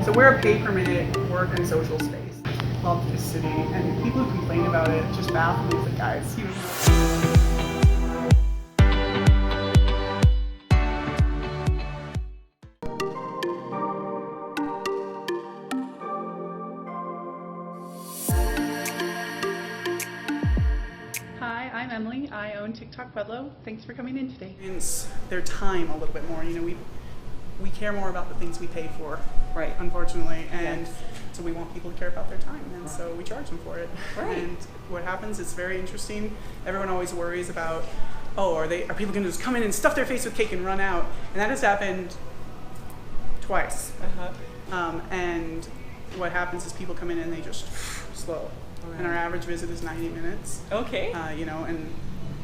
So we're a pay-per-minute work and social space. Love this city, and people who complain about it just baffle me. Like, guys, Hi, I'm Emily. I own TickTock Pueblo. Thanks for coming in today. It's their time a little bit more. You know, we care more about the things we pay for, right? Unfortunately, and so we want people to care about their time, and so we charge them for it. Right. And what happens is very interesting. Everyone always worries about, oh, are people going to just come in and stuff their face with cake and run out? And that has happened twice. And what happens is people come in and they just slow. Right. And our average visit is 90 minutes. Okay. You know, and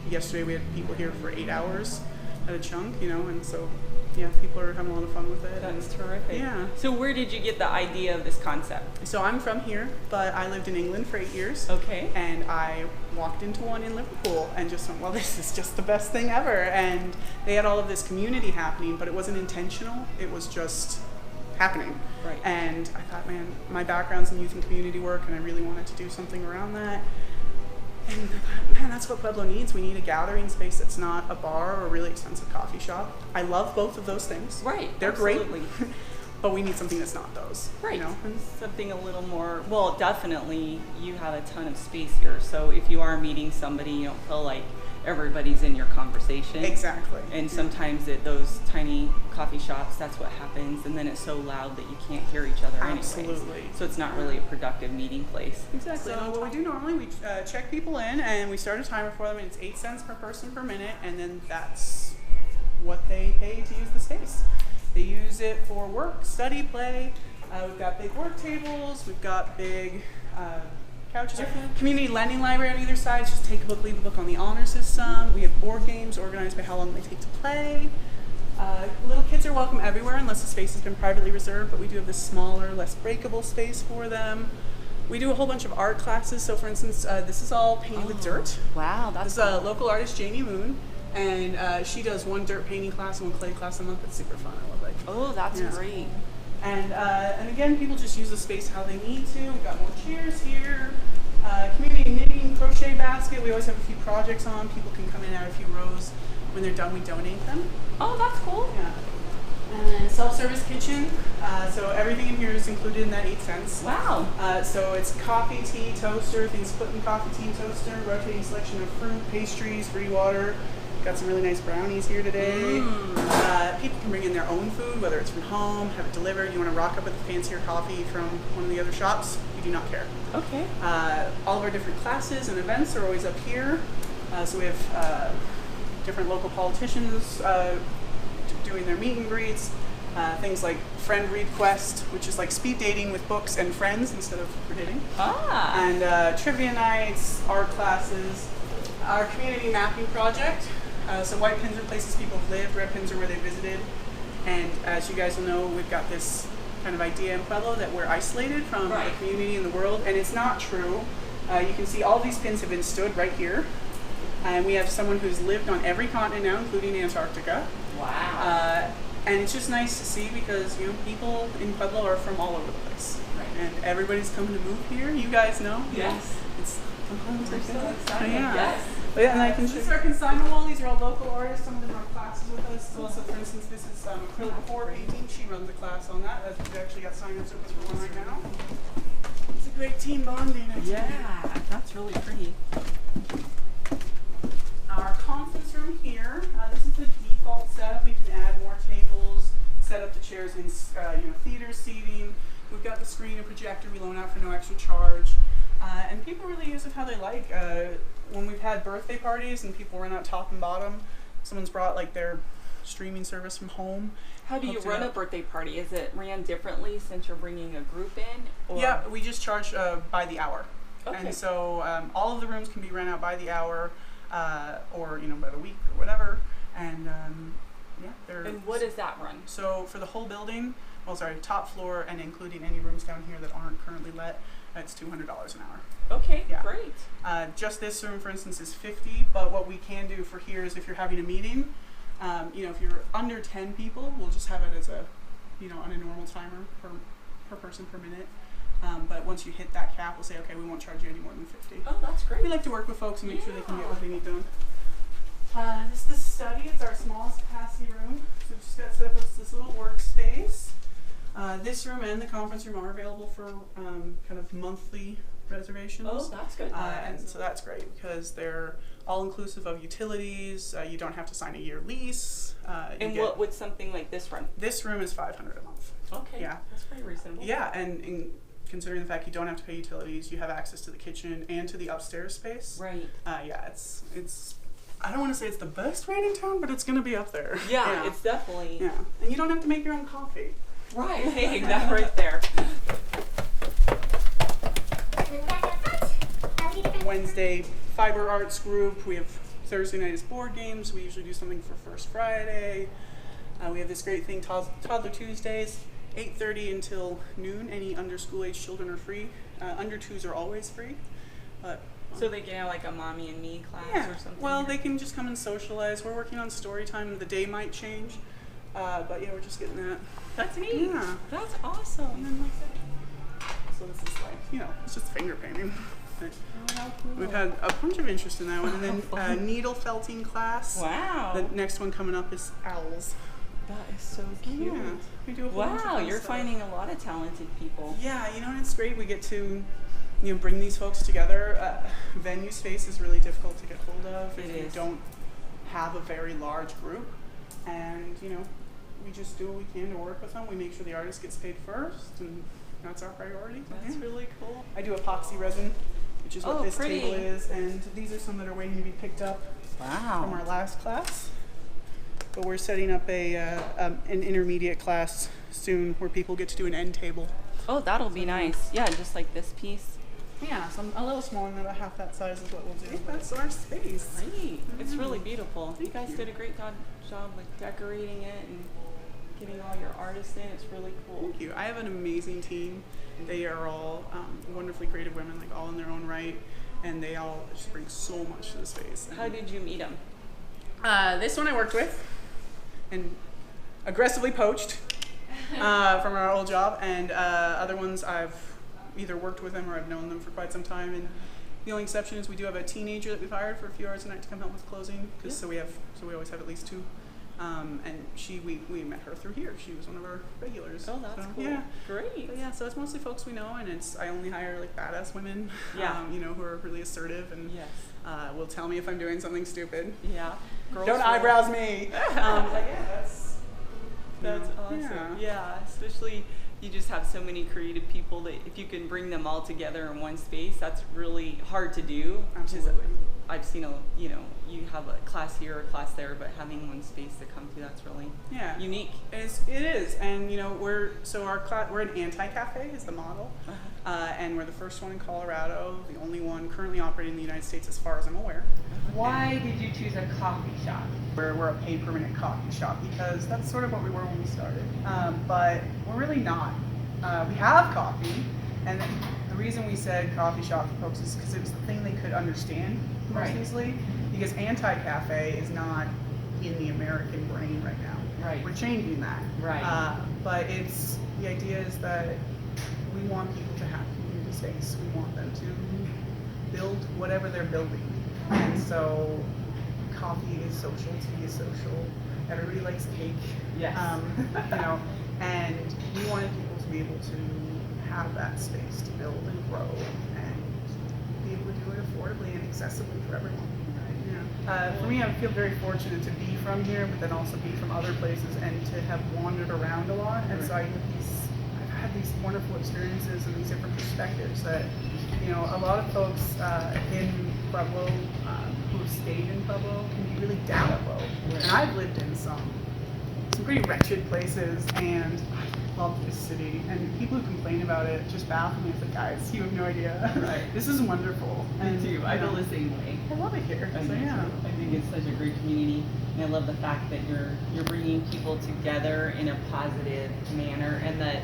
yesterday we had people here for 8 hours at a chunk, you know, and so yeah, people are having a lot of fun with it. That's terrific. Yeah. So where did you get the idea of this concept? So I'm from here, but I lived in England for 8 years. Okay. And I walked into one in Liverpool and just went, well, this is just the best thing ever. And they had all of this community happening, but it wasn't intentional. It was just happening. Right. And I thought, man, my background's in youth and community work, and I really wanted to do something around that. And I thought, man, that's what Pueblo needs. We need a gathering space that's not a bar or a really expensive coffee shop. I love both of those things. Right. They're absolutely. great. But we need something that's not those. Right. You know? Something a little more, well, definitely you have a ton of space here. So if you are meeting somebody, you don't feel like everybody's in your conversation. Exactly. And sometimes at those tiny coffee shops, that's what happens. And then it's so loud that you can't hear each other Absolutely. anyways. So it's not really a productive meeting place. Exactly. So what we do normally, we check people in and we start a timer for them, and it's 8 cents per person per minute, and then that's what they pay to use the space. They use it for work, study, play. We've got big work tables. We've got big couches. Community lending library on either side. Just take a book, leave a book on the honor system. We have board games organized by how long they take to play. Little kids are welcome everywhere unless the space has been privately reserved, but we do have this smaller, less breakable space for them. We do a whole bunch of art classes. So for instance, this is all painted with dirt. Wow, that's This is a local artist, Jamie Moon. And she does one dirt painting class and one clay class a month. It's super fun. I love it. Oh, that's great. And again, people just use the space how they need to. We've got more chairs here. Community knitting, crochet basket. We always have a few projects on. People can come in and add a few rows. When they're done, we donate them. Oh, that's cool. Yeah. And then self-service kitchen. So everything in here is included in that 8 cents. Wow. So it's coffee, tea, toaster, things put in coffee, tea, toaster, rotating selection of fruit, pastries, free water. Got some really nice brownies here today. People can bring in their own food, whether it's from home, have it delivered. You want to rock up with a fancier coffee from one of the other shops, we do not care. Okay. All of our different classes and events are always up here. So we have different local politicians doing their meet and greets. Things like friend request, which is like speed dating with books and friends instead of dating. And trivia nights, art classes. Our community mapping project. So white pins are places people have lived, red pins are where they visited. And as you guys will know, we've got this kind of idea in Pueblo that we're isolated from the community and the world, and it's not true. You can see all these pins have been stood right here. And we have someone who's lived on every continent now, including Antarctica. Wow. And it's just nice to see because, you know, people in Pueblo are from all over the place. Right. And everybody's coming to move here. You guys know. Yes. It's We're so excited. Yeah. Yes. But yeah, and I can this is our consignment wall. These are all local artists. Some of them are classes with us. So for instance, this is acrylic pour painting. She runs a class on that. We've actually got sign-ups open for one right now. It's a great team bonding. Yeah, that's really pretty. Our conference room here. This is the default setup. We can add more tables, set up the chairs in theater seating. We've got the screen and projector we loan out for no extra charge. And people really use it how they like. When we've had birthday parties and people run out top and bottom, someone's brought like their streaming service from home. How do you run a birthday party? Is it ran differently since you're bringing a group in? Or? Yeah, we just charge by the hour. Okay. And so all of the rooms can be rent out by the hour or by the week or whatever. And And what does that run? So for the whole building, top floor and including any rooms down here that aren't currently let, it's $200 an hour. Okay, yeah. Great. Just this room, for instance, is $50. But what we can do for here is if you're having a meeting, if you're under 10 people, we'll just have it as on a normal timer per person per minute. But once you hit that cap, we'll say, okay, we won't charge you any more than 50. Oh, that's great. We like to work with folks and make sure they can get what they need done. This is the study. It's our smallest capacity room. So we've just got set up as this little workspace. This room and the conference room are available for kind of monthly reservations. Oh, that's good. And so that's great because they're all inclusive of utilities. You don't have to sign a year lease. And what would something like this run? This room is $500 a month. Okay. Yeah. That's pretty reasonable. Yeah, and considering the fact you don't have to pay utilities, you have access to the kitchen and to the upstairs space. Right. Yeah, it's. I don't want to say it's the best rate in town, but it's going to be up there. Yeah, it's definitely. Yeah, and you don't have to make your own coffee. Right. Hey, that right there. Wednesday fiber arts group. We have Thursday night is board games. We usually do something for First Friday. We have this great thing, Toddler Tuesdays, 8:30 until noon. Any under school age children are free. Under 2s are always free. But so they can have like a mommy and me class or something? Well, they can just come and socialize. We're working on story time. The day might change. But yeah, we're just getting that. That's neat. Yeah. That's awesome. And then so this is like, it's just finger painting. But how cool. we've had a bunch of interest in that one. And then needle felting class. Wow. The next one coming up is owls. That is so cute. Yeah, we do a whole bunch of Wow, fun you're stuff. finding a lot of talented people. Yeah, and it's great. We get to, bring these folks together. Venue space is really difficult to get hold of if you don't have a very large group. And, we just do what we can to work with them. We make sure the artist gets paid first, and that's our priority. That's really cool. I do epoxy resin, which is what this pretty. table is, and these are some that are waiting to be picked up from our last class. But we're setting up an intermediate class soon where people get to do an end table. Oh, that'll be nice. Yeah, just like this piece. Yeah, a little smaller than about half that size is what we'll do. That's our space. Great. It's really beautiful. You guys you. did a great job with decorating it and getting all your artists in. It's really cool. Thank you. I have an amazing team. They are all wonderfully creative women, like all in their own right, and they all just bring so much to the space. How did you meet them? This one I worked with and aggressively poached from our old job, and other ones I've either worked with them or I've known them for quite some time. And the only exception is we do have a teenager that we've hired for a few hours a night to come help with closing, so we always have at least 2. And we met her through here. She was one of our regulars. Oh, that's cool. Yeah, great. but yeah, so it's mostly folks we know, and I only hire like badass women. Yeah. Who are really assertive and Yes. will tell me if I'm doing something stupid. Yeah. Don't eyebrows me. But yeah, that's awesome. Yeah, especially you just have so many creative people that if you can bring them all together in one space, that's really hard to do. Absolutely. I've seen you have a class here or a class there, but having one space to come to, that's really unique. It is, and we're an anti-cafe is the model, and we're the first one in Colorado, the only one currently operating in the United States as far as I'm aware. Why did you choose a coffee shop? We're a paid permanent coffee shop because that's sort of what we were when we started, but we're really not. We have coffee, and the reason we said coffee shop for folks is because it was the thing they could understand most easily, because anti-cafe is not in the American brain right now. Right. We're changing that. Right. But the idea is that we want people to have community space. We want them to build whatever they're building. And so coffee is social, tea is social, everybody likes cake. Yes. And we wanted people to be able to have that space to build and grow and be able to do it affordably and accessibly for everyone. For me, I feel very fortunate to be from here, but then also be from other places and to have wandered around a lot. And so I've had these wonderful experiences and these different perspectives that, a lot of folks in Pueblo who have stayed in Pueblo can be really down at low. And I've lived in some pretty wretched places, and I love this city. And people who complain about it just baffle me. It's like, guys, you have no idea. Right. This is wonderful. Me too. I feel the same way. I love it here. I think it's such a great community, and I love the fact that you're bringing people together in a positive manner, and that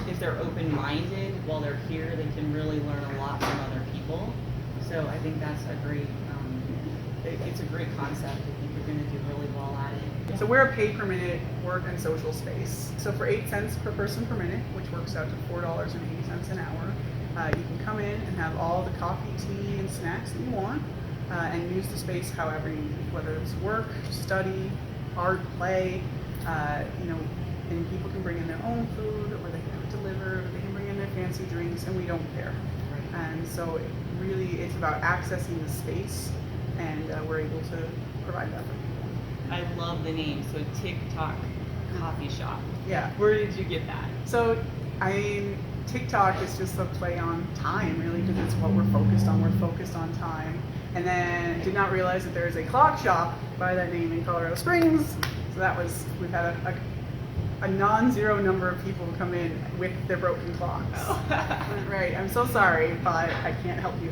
if they're open-minded while they're here, they can really learn a lot from other people. So I think that's a great it's a great concept. I think you're going to do really well at it. So we're a pay per minute work and social space. So for 8 cents per person per minute, which works out to $4.80 an hour, you can come in and have all the coffee, tea, and snacks that you want, and use the space however you need, whether it's work, study, art, play, and people can bring in their own food, or they can have it delivered, or they can bring in their fancy drinks, and we don't care. And so it's about accessing the space, and we're able to provide that for people. I love the name. So TickTock Coffee Shop. Yeah. Where did you get that? So TickTock is just a play on time, really, because it's what we're focused on. We're focused on time. And then did not realize that there is a clock shop by that name in Colorado Springs. So we've had a non-zero number of people come in with their broken clocks. Oh. Right, I'm so sorry, but I can't help you.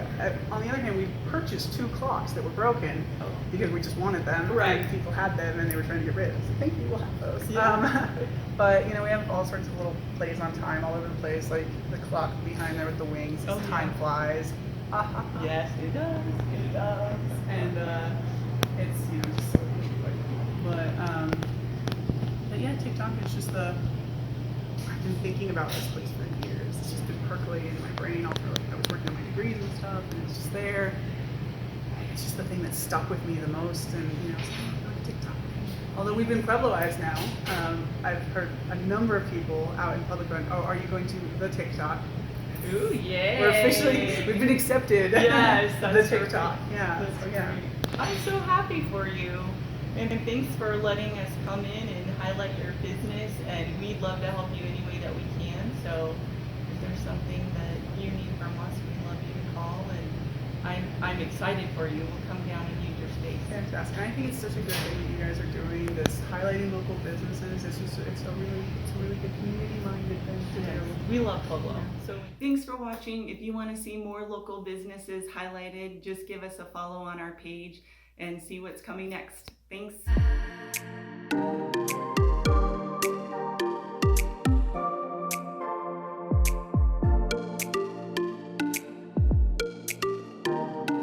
On the other hand, we purchased 2 clocks that were broken because we just wanted them. Right. And people had them and they were trying to get rid of them. So thank you, we'll have those. Yeah. But we have all sorts of little plays on time all over the place, like the clock behind there with the wings, time flies. Yes, it does. It does. And it's just so cute. But yeah, TickTock is just I've been thinking about this place for years. It's just been percolating in my brain all through, I was working on my degrees and stuff, and it's just there. It's just the thing that stuck with me the most, and I was like, go to TikTok. Although we've been Puebloized now, I've heard a number of people out in public going, oh, are you going to the TikTok? Ooh, yeah. We've been accepted. Yes, the TikTok. Yeah. That's great. I'm so happy for you. And thanks for letting us come in and highlight your business, and we'd love to help you any way that we can. So if there's something that you need from us, we'd love you to call, and I'm excited for you. We'll come down and use your space. Fantastic. And I think it's such a good thing that you guys are doing, this highlighting local businesses. It's a really good community-minded thing to do. We love Pueblo. So thanks for watching. If you want to see more local businesses highlighted, just give us a follow on our page and see what's coming next. Thanks.